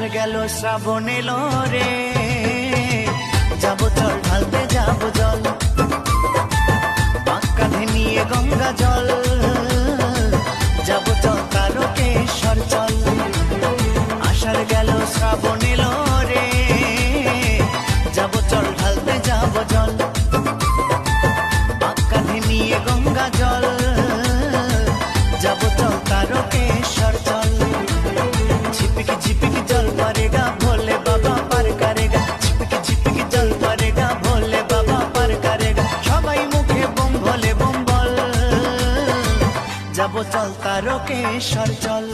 আষাঢ় গেল শ্রাবণ এলো রে, যাবো চল ঢালতে যাবো জল, কাঁধে নিয়ে গঙ্গা জল, যাবো চল তারকেশ্বর চল। আষাঢ় গেল শ্রাবণ এলো রে, যাবো চল ঢালতে যাবো জল, কাঁধে নিয়ে গঙ্গা জল, যাবো চল তারকেশ্বর চল। ঝিপিকি ঝিপিকি জল পড়েগা ভোলে বাবা পার করেগা, ঝিপিকি ঝিপিকি জল পড়েগা ভোলে বাবা পার করেগা, সবাই মুখে বম ভোলে বম বল, যাবো চল তারকেশ্বর চল।